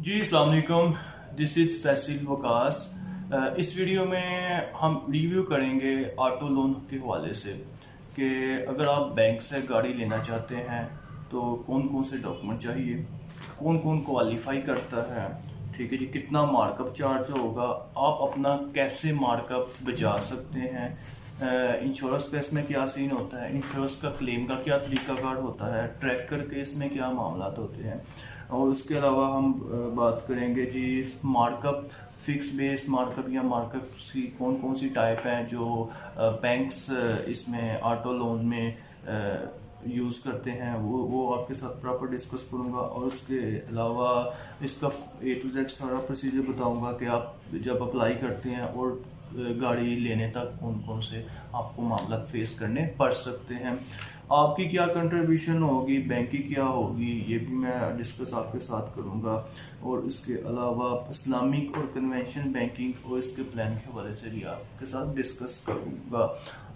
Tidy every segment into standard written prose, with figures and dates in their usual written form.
जी अस्सलाम वालेकुम। This is Faisal Waqas. इस वीडियो में हम रिव्यू करेंगे ऑटो लोन के हवाले से कि अगर आप बैंक से गाड़ी लेना चाहते हैं तो कौन कौन से डॉक्यूमेंट चाहिए, कौन कौन क्वालिफाई करता है, ठीक है जी, कितना मार्कअप चार्ज होगा, आप अपना कैसे मार्कअप बचा सकते हैं, इंश्योरेंस केस में क्या सीन होता है, इंश्योरेंस का क्लेम का क्या तरीकाकार होता है, ट्रैकर केस में क्या मामला होते हैं। और उसके अलावा हम बात करेंगे जी मार्कअप, फिक्स बेस मार्कअप या मार्कअप की कौन कौन सी टाइप हैं जो बैंक्स इसमें ऑटो लोन में यूज़ करते हैं, वो आपके साथ प्रॉपर डिस्कस करूँगा। और उसके अलावा इसका A to Z सारा प्रोसीजर बताऊँगा कि आप जब अप्लाई करते हैं और गाड़ी लेने तक कौन कौन से आपको मामला फेस करने पड़ सकते हैं, आपकी क्या कंट्रीब्यूशन होगी, बैंक की क्या होगी, ये भी मैं डिस्कस आपके साथ करूँगा। और इसके अलावा इस्लामिक और कन्वेंशन बैंकिंग और इसके प्लान के हवाले से भी आपके साथ डिस्कस करूँगा।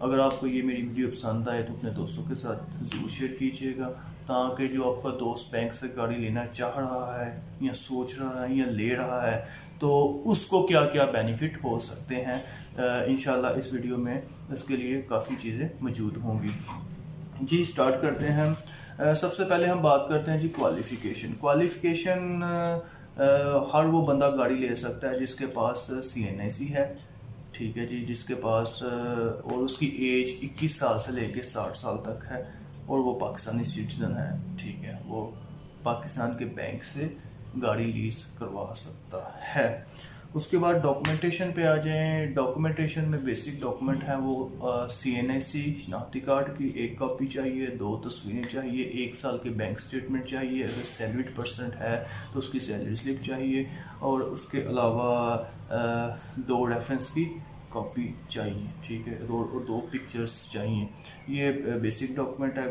अगर आपको ये मेरी वीडियो पसंद आए तो अपने दोस्तों के साथ ज़रूर शेयर कीजिएगा, ताकि जो आपका दोस्त बैंक से गाड़ी लेना चाह रहा है या सोच रहा है या ले रहा है तो उसको क्या क्या बेनिफिट हो सकते हैं। इंशाल्लाह इस वीडियो में इसके लिए काफ़ी चीज़ें मौजूद होंगी। जी स्टार्ट करते हैं हम। सबसे पहले हम बात करते हैं जी क्वालिफ़िकेशन हर वो बंदा गाड़ी ले सकता है जिसके पास CNIC है, ठीक है जी, जिसके पास और उसकी एज 21 साल से लेकर 60 साल तक है और वो पाकिस्तानी सिटीजन है, ठीक है, वो पाकिस्तान के बैंक से गाड़ी लीज करवा सकता है। उसके बाद डॉक्यूमेंटेशन पे आ जाएं। डॉक्यूमेंटेशन में बेसिक डॉक्यूमेंट है वो CNIC शनाख्ती कार्ड की एक कॉपी चाहिए, 2 तस्वीरें चाहिए, 1 साल के बैंक स्टेटमेंट चाहिए, अगर सैलरीड पर्सन है तो उसकी सैलरी स्लिप चाहिए, और उसके अलावा 2 रेफरेंस की कॉपी चाहिए, ठीक है, और 2 पिक्चर्स चाहिए। ये बेसिक डॉक्यूमेंट है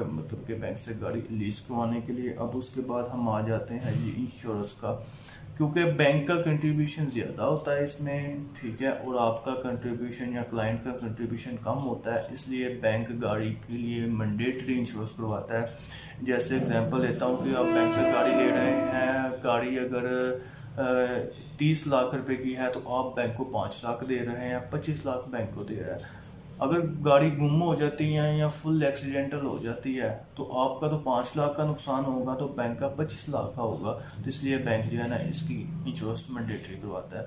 मतलब कि बैंक से गाड़ी लीज करवाने के लिए। अब उसके बाद हम आ जाते हैं जी इंश्योरेंस का, क्योंकि बैंक का कंट्रीब्यूशन ज़्यादा होता है इसमें, ठीक है, और आपका कंट्रीब्यूशन या क्लाइंट का कंट्रीब्यूशन कम होता है, इसलिए बैंक गाड़ी के लिए मैंडेटरी इंश्योरेंस करवाता है। जैसे एग्जांपल लेता हूँ कि आप बैंक से गाड़ी ले रहे हैं, गाड़ी अगर 30 लाख रुपए की है तो आप बैंक को 5 लाख दे रहे हैं, 25 लाख बैंक को दे रहे हैं। अगर गाड़ी गुम हो जाती है या फुल एक्सीडेंटल हो जाती है तो आपका तो 5 लाख का नुकसान होगा, तो बैंक का 25 लाख का होगा, तो इसलिए बैंक जो है ना इसकी इंश्योरेंस मैंडेटरी करवाता है।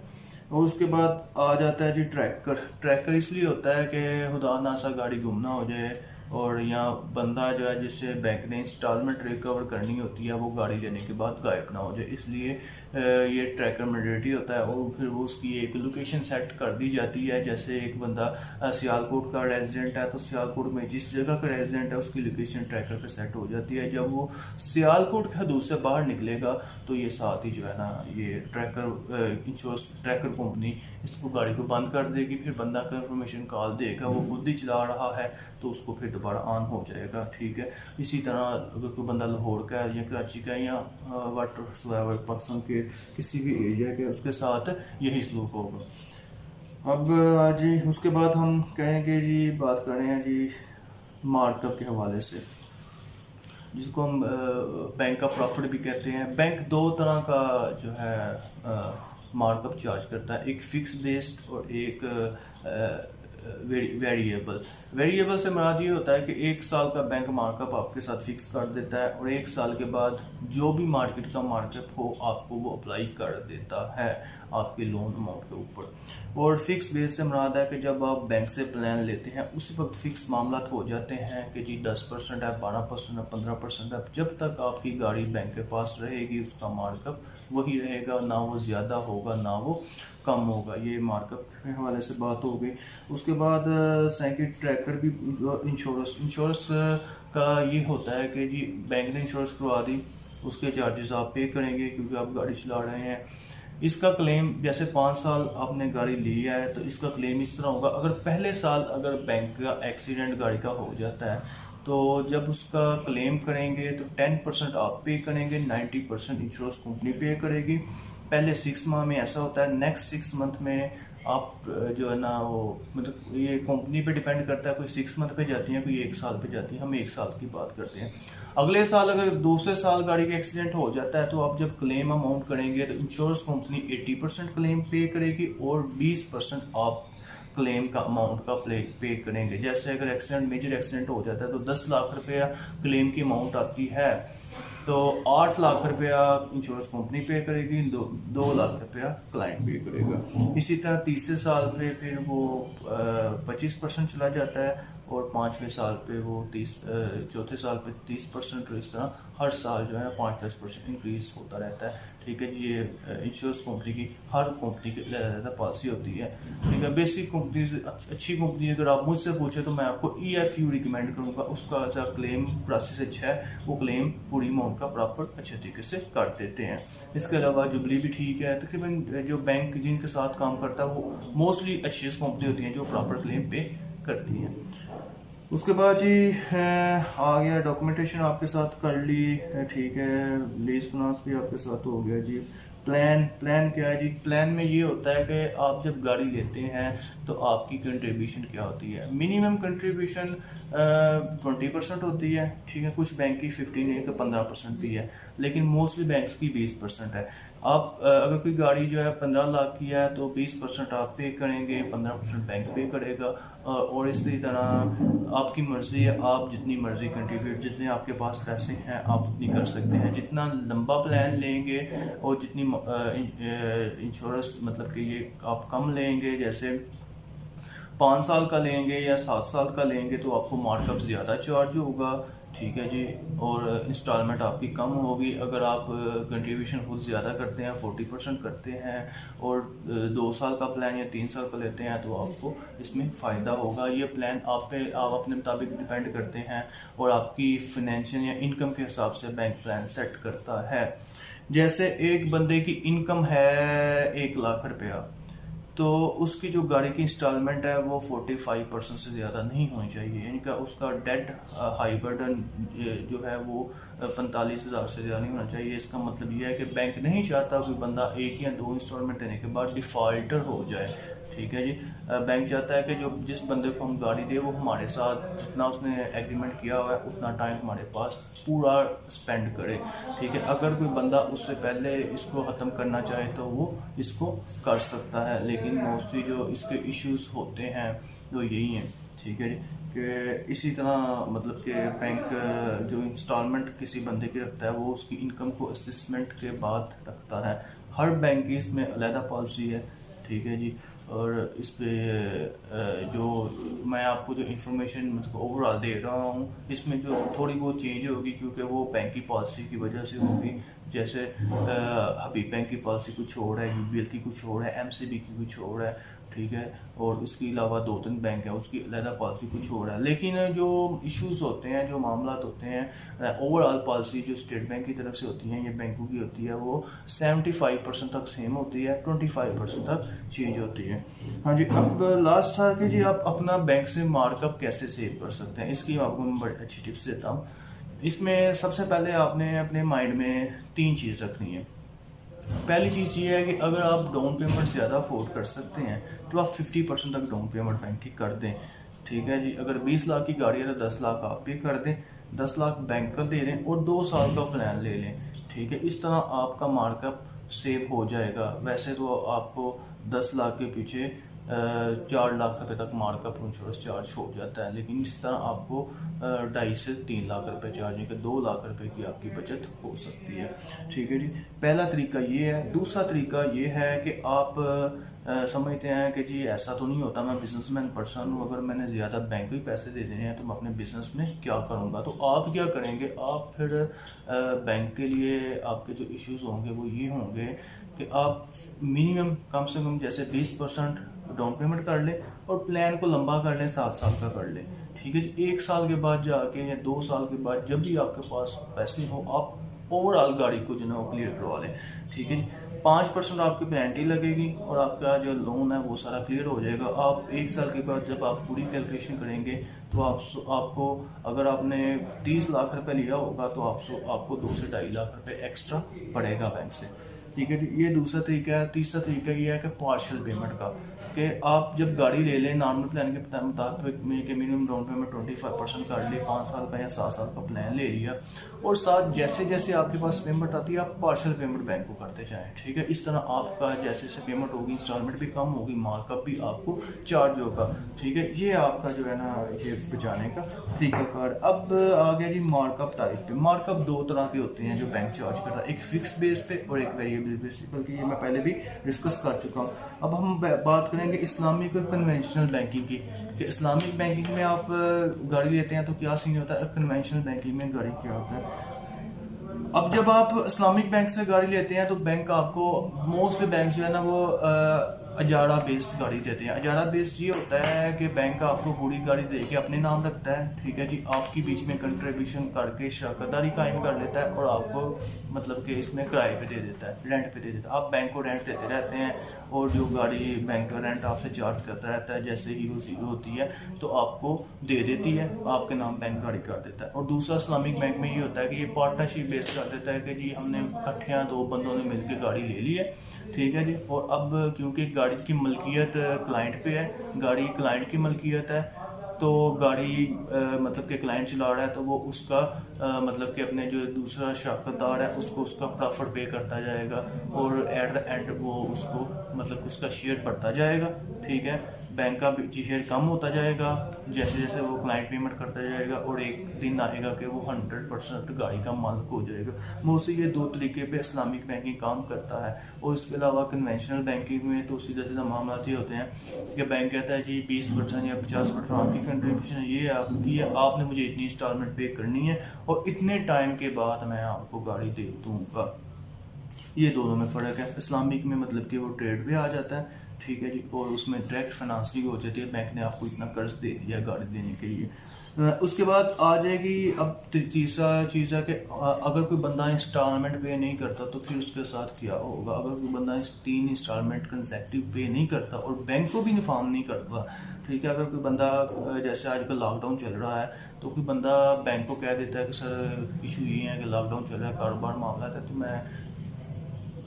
और उसके बाद आ जाता है जी ट्रैकर इसलिए होता है कि खुदा ना सा गाड़ी गुम ना हो जाए और यहाँ बंदा जो है जिससे बैंक ने इंस्टॉलमेंट रिकवर करनी होती है वो गाड़ी लेने के बाद गायब ना हो जाए, इसलिए ये ट्रैकर मैंडेटरी होता है। और फिर वो उसकी एक लोकेशन सेट कर दी जाती है। जैसे एक बंदा सियालकोट का रेजिडेंट है तो सियालकोट में जिस जगह का रेजिडेंट है उसकी लोकेशन ट्रैकर पे सेट हो जाती है। जब वो सियालकोट के हदूद से बाहर निकलेगा तो ये साथ ही जो है ना ये इंश्योरेंस ट्रैकर कंपनी इसको गाड़ी को बंद कर देगी, फिर बंदा कंफर्मेशन कॉल देगा, वो खुद ही चला रहा है तो उसको फिर दोबारा ऑन हो जाएगा, ठीक है। इसी तरह अगर कोई बंदा लाहौर का है या कराची का है या वाटर पाकिस्तान के किसी भी एरिया के, उसके साथ यही सलूक होगा। अब जी उसके बाद हम कहेंगे जी बात करें हैं जी मार्कअप के हवाले से, जिसको हम बैंक का प्रॉफिट भी कहते हैं। बैंक 2 तरह का जो है मार्कअप चार्ज करता है, एक फिक्स बेस्ड और एक वेरिएबल से मुराद ये होता है कि 1 साल का बैंक मार्कअप आपके साथ फिक्स कर देता है और 1 साल के बाद जो भी मार्केट का मार्कअप हो आपको वो अप्लाई कर देता है आपके लोन अमाउंट के ऊपर। और फिक्स बेस से मुराद है कि जब आप बैंक से प्लान लेते हैं उसी वक्त फिक्स मामला हो जाते हैं कि जी 10% है, 12% है, 15% है, जब तक आपकी गाड़ी बैंक के पास रहेगी उसका मार्कअप वही रहेगा, ना वो ज़्यादा होगा ना वो कम होगा। ये मार्कअप के हवाले से बात हो गई। उसके बाद सेकंड ट्रैकर भी इंश्योरेंस का ये होता है कि जी बैंक ने इंश्योरेंस करवा दी, उसके चार्जेस आप पे करेंगे क्योंकि आप गाड़ी चला रहे हैं। इसका क्लेम जैसे 5 साल आपने गाड़ी ली है तो इसका क्लेम इस तरह होगा, अगर पहले साल अगर बैंक का एक्सीडेंट गाड़ी का हो जाता है तो जब उसका क्लेम करेंगे तो 10% आप पे करेंगे, 90% इंश्योरेंस कंपनी पे करेगी। पहले 6 माह में ऐसा होता है, नेक्स्ट 6 मंथ में आप जो है ना वो मतलब ये कंपनी पे डिपेंड करता है, कोई 6 मंथ पे जाती है, कोई 1 साल पे जाती है। हम 1 साल की बात करते हैं। अगले साल अगर दूसरे साल गाड़ी का एक्सीडेंट हो जाता है तो आप जब क्लेम अमाउंट करेंगे तो इंश्योरेंस कंपनी 80% क्लेम पे करेगी और 20% आप क्लेम का अमाउंट का पे करेंगे। जैसे अगर एक्सीडेंट मेजर एक्सीडेंट हो जाता है तो 10 लाख रुपया क्लेम की अमाउंट आती है, तो 8 लाख रुपया इंश्योरेंस कंपनी पे करेगी, 2 लाख रुपया क्लाइंट पे करेगा। इसी तरह तीसरे साल पे फिर वो 25% चला जाता है और 5वें साल पे वो 30, चौथे साल पे 30%, और इस तरह हर साल जो है 5-10% इंक्रीज होता रहता है। ठीक है, ये इंश्योरेंस कंपनी की हर कंपनी की ज़्यादा पॉलिसी होती है। ठीक है, बेसिक कंपनी अच्छी कंपनी अगर आप मुझसे पूछे तो मैं आपको EFU रिकमेंड करूँगा। उसका जो क्लेम प्रोसेस अच्छा है, वो क्लेम पूरी अमाउंट का प्रॉपर अच्छे तरीके से कर देते हैं। इसके अलावा जुबली भी ठीक है। तकरीबन जो बैंक जिनके साथ काम करता है वो मोस्टली अच्छी कंपनी होती हैं जो प्रॉपर क्लेम पे करती हैं। उसके बाद जी आ गया डॉक्यूमेंटेशन आपके साथ कर ली, ठीक है, लीज फाइनेंस भी आपके साथ हो गया जी। प्लान क्या है जी? प्लान में ये होता है कि आप जब गाड़ी लेते हैं तो आपकी कंट्रीब्यूशन क्या होती है। मिनिमम कंट्रीब्यूशन 20% होती है। ठीक है, कुछ बैंक की 15 तो 15% भी है, लेकिन मोस्टली बैंक्स की 20% है। आप अगर कोई गाड़ी जो है 15 लाख की है तो 20% आप पे करेंगे, 15% बैंक पे करेगा, और इसी तरह आपकी मर्ज़ी है, आप जितनी मर्ज़ी कंट्रीब्यूट, जितने आपके पास पैसे हैं आप उतनी कर सकते हैं। जितना लंबा प्लान लेंगे और जितनी इंश्योरेंस मतलब कि ये आप कम लेंगे, जैसे 5 साल का लेंगे या 7 साल का लेंगे तो आपको मार्कअप ज़्यादा चार्ज होगा। ठीक है जी, और इंस्टॉलमेंट आपकी कम होगी। अगर आप कंट्रीब्यूशन खुद ज़्यादा करते हैं, 40% करते हैं, और 2 साल का प्लान या 3 साल का लेते हैं तो आपको इसमें फ़ायदा होगा। ये प्लान आप अपने मुताबिक डिपेंड करते हैं और आपकी फिनेंशियल या इनकम के हिसाब से बैंक प्लान सेट करता है। जैसे एक बंदे की इनकम है 1 लाख रुपया, तो उसकी जो गाड़ी की इंस्टॉलमेंट है वो 45% से ज़्यादा नहीं होनी चाहिए। यानी कि उसका डेट हाई बर्डन जो है वो 45,000 से ज़्यादा नहीं होना चाहिए। इसका मतलब ये है कि बैंक नहीं चाहता कि बंदा 1 या 2 इंस्टॉलमेंट देने के बाद डिफ़ॉल्टर हो जाए। ठीक है जी, बैंक चाहता है कि जो जिस बंदे को हम गाड़ी दे वो हमारे साथ जितना उसने एग्रीमेंट किया हुआ है उतना टाइम हमारे पास पूरा स्पेंड करे। ठीक है, अगर कोई बंदा उससे पहले इसको ख़त्म करना चाहे तो वो इसको कर सकता है, लेकिन मोस्टली जो इसके इश्यूज होते हैं वो यही हैं। ठीक है जी, कि इसी तरह मतलब कि बैंक जो इंस्टॉलमेंट किसी बंदे की रखता है वो उसकी इनकम को असेसमेंट के बाद रखता है। हर बैंक की इसमें अलहदा पॉलिसी है। ठीक है जी, और इस पे जो मैं आपको जो इन्फॉर्मेशन मतलब ओवरऑल दे रहा हूँ इसमें जो थोड़ी बहुत चेंज होगी क्योंकि वो बैंक की पॉलिसी की वजह से होगी। जैसे हबीब बैंक की पॉलिसी कुछ और है, UBL की कुछ और है, MCB की कुछ और है। ठीक है, और उसके अलावा 2-3 बैंक है उसकी अलहदा पॉलिसी कुछ हो रहा है। लेकिन जो इश्यूज होते हैं, जो मामला होते हैं, ओवरऑल पॉलिसी जो स्टेट बैंक की तरफ से होती हैं, ये बैंकों की होती है, वो 75% तक सेम होती है, 25% तक चेंज होती है। हाँ जी, अब लास्ट था कि जी आप अपना बैंक से मार्कअप कैसे सेव कर सकते हैं। इसकी आपको मैं बड़ी अच्छी टिप्स देता हूँ। इसमें सबसे पहले आपने अपने माइंड में 3 चीज़ रखनी है। पहली चीज़ ये है कि अगर आप डाउन पेमेंट ज़्यादा अफोर्ड कर सकते हैं तो आप 50% तक डाउन पेमेंट बैंक की कर दें। ठीक है जी, अगर 20 लाख की गाड़ी है तो 10 लाख आप पे कर दें, 10 लाख बैंक का दे दें और 2 साल का प्लान ले लें। ठीक है, इस तरह आपका मार्कअप सेव हो जाएगा। वैसे तो आपको 10 लाख के पीछे 4 लाख रुपए तक मार्कअप इंश्योरेंस चार्ज हो जाता है, लेकिन इस तरह आपको 2.5 से 3 लाख रुपए चार्ज के 2 लाख रुपए की आपकी बचत हो सकती है। ठीक है जी, पहला तरीका ये है। दूसरा तरीका ये है कि आप समझते हैं कि जी ऐसा तो नहीं होता, मैं बिजनेसमैन पर्सन हूँ, अगर मैंने ज़्यादा बैंक को ही पैसे दे देने हैं तो मैं अपने बिजनेस में क्या करूँगा। तो आप क्या करेंगे, आप फिर बैंक के लिए आपके जो इश्यूज होंगे वो ये होंगे कि आप मिनिमम कम से कम जैसे 20% डाउन पेमेंट कर लें और प्लान को लंबा कर लें, 7 साल का कर लें। ठीक है जी, 1 साल के बाद जाके या 2 साल के बाद जब भी आपके पास पैसे हो आप ओवरऑल गाड़ी को जो है वो क्लियर करवा लें। ठीक है जी, 5% आपकी पेनल्टी लगेगी और आपका जो लोन है वो सारा क्लियर हो जाएगा। आप 1 साल के बाद जब आप पूरी कैलकुलेशन करेंगे तो आपको अगर आपने 30 लाख रुपए लिया होगा तो आपको 2 से 2.5 लाख रुपए एक्स्ट्रा पड़ेगा बैंक से। ठीक है जी, ये दूसरा तरीका है। तीसरा तरीका ये है कि पार्शियल पेमेंट का, कि आप जब गाड़ी ले लें नॉर्मल प्लान के मुताबिक में कि मिनिमम डाउन पेमेंट 25% कर ली, 5 साल का या 7 साल का प्लान ले लिया, और साथ जैसे जैसे आपके पास पेमेंट आती है आप पार्शियल पेमेंट बैंक को करते जाएं। ठीक है, इस तरह आपका जैसे जैसे पेमेंट होगी इंस्टॉलमेंट भी कम होगी, मार्कअप भी आपको चार्ज होगा। ठीक है, ये आपका जो है ना ये बचाने का तरीका कार। अब आ गया जी मार्कअप टाइप पे। मार्कअप दो तरह के होते हैं जो बैंक चार्ज करता है, एक फिक्स बेस पे और एक वेरिएबल बेस पे, बल्कि ये मैं पहले भी डिस्कस कर चुका हूँ। अब हम बात करेंगे इस्लामिक और कन्वेंशनल बैंकिंग की, कि इस्लामिक बैंकिंग में आप गाड़ी लेते हैं तो क्या सीन होता है, कन्वेंशनल बैंकिंग में गाड़ी क्या होता है। अब जब आप इस्लामिक बैंक से गाड़ी लेते हैं तो बैंक आपको मोस्टली बैंक जो है ना वो अजारा बेस्ड गाड़ी देते हैं। अजारा बेस्ड ये होता है कि बैंक आपको पूरी गाड़ी दे के अपने नाम रखता है। ठीक है जी, आपकी बीच में कंट्रीब्यूशन करके शराकतदारी कायम कर लेता है और आपको मतलब कि इसमें किराए पे दे देता है, रेंट पे दे देता है। आप बैंक को रेंट देते रहते हैं और जो गाड़ी बैंक का रेंट आपसे चार्ज करता रहता है, जैसे ही वो जीरो होती है तो आपको दे देती है, आपके नाम बैंक गाड़ी कर देता है। और दूसरा इस्लामिक बैंक में ये होता है कि ये पार्टनरशिप बेस्ड कर देता है कि जी हमने इकट्ठे दो बंदों ने मिलकर गाड़ी ले ली है। ठीक है जी, और अब क्योंकि गाड़ी की मलकियत क्लाइंट पे है, गाड़ी क्लाइंट की मलकियत है, तो गाड़ी मतलब कि क्लाइंट चला रहा है तो वो उसका मतलब कि अपने जो दूसरा शराकतदार है उसको उसका प्रॉफिट पे करता जाएगा और एट द एंड वो उसको मतलब उसका शेयर बढ़ता जाएगा। ठीक है, बैंक का शेयर कम होता जाएगा जैसे जैसे वो क्लाइंट पेमेंट करता जाएगा, और एक दिन आएगा कि वो 100% गाड़ी का मालिक हो जाएगा। मोस्टली ये दो तरीके पे इस्लामिक बैंकिंग काम करता है। और इसके अलावा कन्वेंशनल बैंकिंग में तो सीधा सीधा मामला ये होते हैं कि बैंक कहता है जी 20% या 50% आपकी कंट्रीब्यूशन ये है, आपकी है, आपने मुझे इतनी इंस्टॉलमेंट पे करनी है और इतने टाइम के बाद मैं आपको गाड़ी दे दूँगा। ये दोनों में फ़र्क है। इस्लामिक में मतलब कि वो ट्रेड पे आ जाता है। ठीक है जी, और उसमें डायरेक्ट फाइनेंसिंग हो जाती है, बैंक ने आपको इतना कर्ज दे दिया गाड़ी देने के लिए। उसके बाद आ जाएगी अब तीसरा चीज़ है कि अगर कोई बंदा इंस्टॉलमेंट पे नहीं करता तो फिर उसके साथ क्या होगा। अगर कोई बंदा 3 इंस्टॉलमेंट कंसेक्टिव पे नहीं करता और बैंक को भी इन्फॉर्म नहीं करता, ठीक है, अगर कोई बंदा जैसे आजकल लॉकडाउन चल रहा है तो कोई बंदा बैंक को कह देता है कि सर इशू ये है कि लॉकडाउन चल रहा है, कारोबार मामला है, तो मैं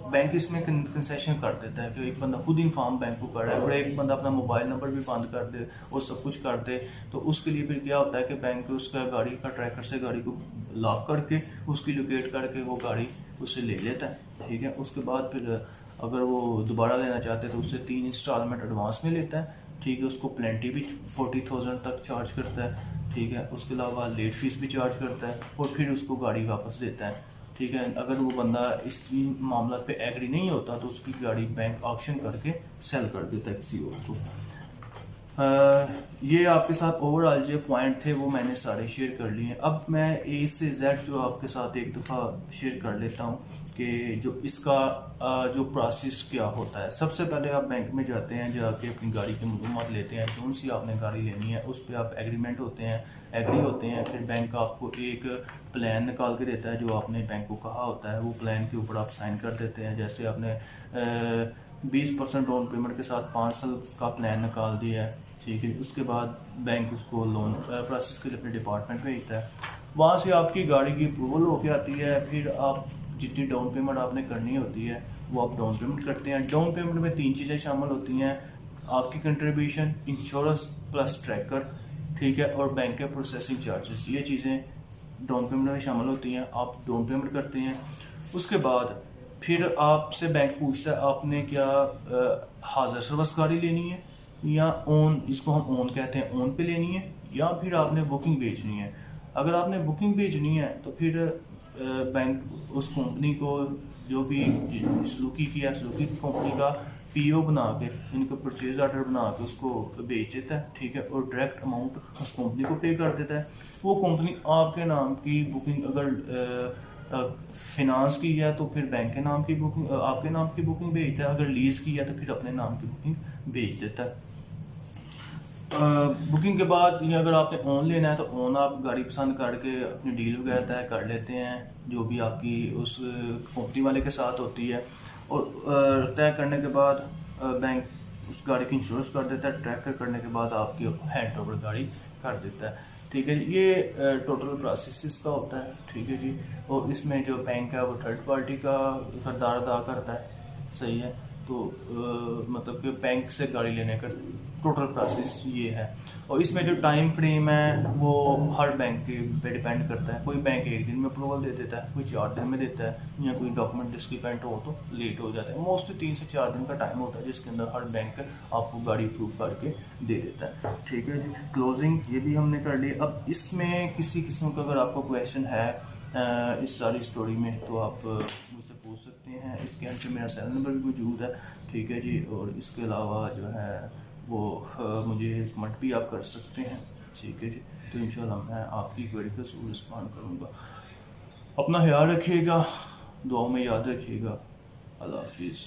बैंक इसमें कंसेशन कर देता है कि एक बंदा खुद इन्फॉर्म बैंक को कर रहा है और एक बंदा अपना मोबाइल नंबर भी बंद कर दे और सब कुछ कर दे, तो उसके लिए फिर क्या होता है कि बैंक उसका गाड़ी का ट्रैकर से गाड़ी को लॉक करके उसकी लोकेट करके वो गाड़ी उससे ले लेता है। ठीक है, उसके बाद फिर अगर वो दोबारा लेना चाहते हैं तो उससे 3 इंस्टॉलमेंट एडवांस में लेता है। ठीक है, उसको प्लेंटी भी 40,000 तक चार्ज करता है। ठीक है, उसके अलावा लेट फीस भी चार्ज करता है और फिर उसको गाड़ी वापस देता है। ठीक है, अगर वो बंदा इस मामला पे एग्री नहीं होता तो उसकी गाड़ी बैंक ऑक्शन करके सेल कर देता है किसी और को। ये आपके साथ ओवरऑल जो पॉइंट थे वो मैंने सारे शेयर कर लिए हैं। अब मैं ए से जेड जो आपके साथ एक दफ़ा शेयर कर लेता हूँ कि जो इसका जो प्रोसेस क्या होता है। सबसे पहले आप बैंक में जाते हैं, जाके अपनी गाड़ी की मालूमात लेते हैं, कौन सी आपने गाड़ी लेनी है उस पर आप एग्रीमेंट होते हैं, एग्री होते हैं। फिर बैंक आपको एक प्लान निकाल के देता है जो आपने बैंक को कहा होता है, वो प्लान के ऊपर आप साइन कर देते हैं। जैसे आपने 20% डाउन पेमेंट के साथ 5 साल का प्लान निकाल दिया है। ठीक है, उसके बाद बैंक उसको लोन प्रोसेस के लिए अपने डिपार्टमेंट भेजता है, वहाँ से आपकी गाड़ी की अप्रूवल होके आती है। फिर आप जितनी डाउन पेमेंट आपने करनी होती है वो आप डाउन पेमेंट करते हैं। डाउन पेमेंट में 3 चीज़ें शामिल होती हैं, आपकी कंट्रीब्यूशन, इंश्योरेंस प्लस ट्रैकर, ठीक है, और बैंक के प्रोसेसिंग चार्जेस। ये चीज़ें डाउन पेमेंट में शामिल होती हैं। आप डाउन पेमेंट करते हैं, उसके बाद फिर आपसे बैंक पूछता है आपने क्या हाजिर सर्विस गाड़ी लेनी है या ओन, इसको हम ओन कहते हैं, ओन पे लेनी है, या फिर आपने बुकिंग भेजनी है। अगर आपने बुकिंग भेजनी है तो फिर बैंक उस कंपनी को जो भी सुजुकी की या सुजुकी कंपनी का पीओ बना के, इनको परचेज ऑर्डर बना के उसको बेच देता है। ठीक है, और डायरेक्ट अमाउंट उस कंपनी को पे कर देता है। वो कंपनी आपके नाम की बुकिंग अगर फिनांस की है तो फिर बैंक के नाम की बुकिंग, आपके नाम की बुकिंग भेजता है। अगर लीज की है तो फिर अपने नाम की बुकिंग भेज देता है। बुकिंग के बाद ये अगर आपने ऑन लेना है तो ऑन आप गाड़ी पसंद करके अपनी डील वगैरह तय कर लेते हैं जो भी आपकी उस कंपनी वाले के साथ होती है, और तय करने के बाद बैंक उस गाड़ी की इंश्योरेंस कर देता है। ट्रैकर करने के बाद आपकी हैंड ओवर गाड़ी कर देता है। ठीक है जी, ये टोटल प्रोसेस इसका होता है। ठीक है जी, और इसमें जो बैंक है वो थर्ड पार्टी का किरदार अदा करता है। सही है, तो मतलब कि बैंक से गाड़ी लेने का टोटल प्रोसेस ये है। और इसमें जो टाइम फ्रेम है वो हर बैंक के पे डिपेंड करता है। कोई बैंक 1 दिन में अप्रूवल दे देता है, कोई 4 दिन में देता है, या कोई डॉक्यूमेंट डिस्क्रिपेंट हो तो लेट हो जाता है। मोस्टली 3 से 4 दिन का टाइम होता है जिसके अंदर हर बैंक आपको गाड़ी अप्रूव करके दे देता है। ठीक है जी, क्लोजिंग ये भी हमने कर ली। अब इसमें किसी किस्म का अगर आपको क्वेश्चन है इस सारी स्टोरी में तो आप मुझसे पूछ सकते हैं। इसके अंदर मेरा सेल नंबर भी मौजूद है। ठीक है जी, और इसके अलावा जो है वो मुझे कमेंट भी आप कर सकते हैं। ठीक है जी, तो इंशाल्लाह मैं आपकी क्वेरी का ज़रूर रिस्पॉन्ड करूँगा। अपना ख्याल रखिएगा, दुआओं में याद रखिएगा। अल्लाह हाफिज़।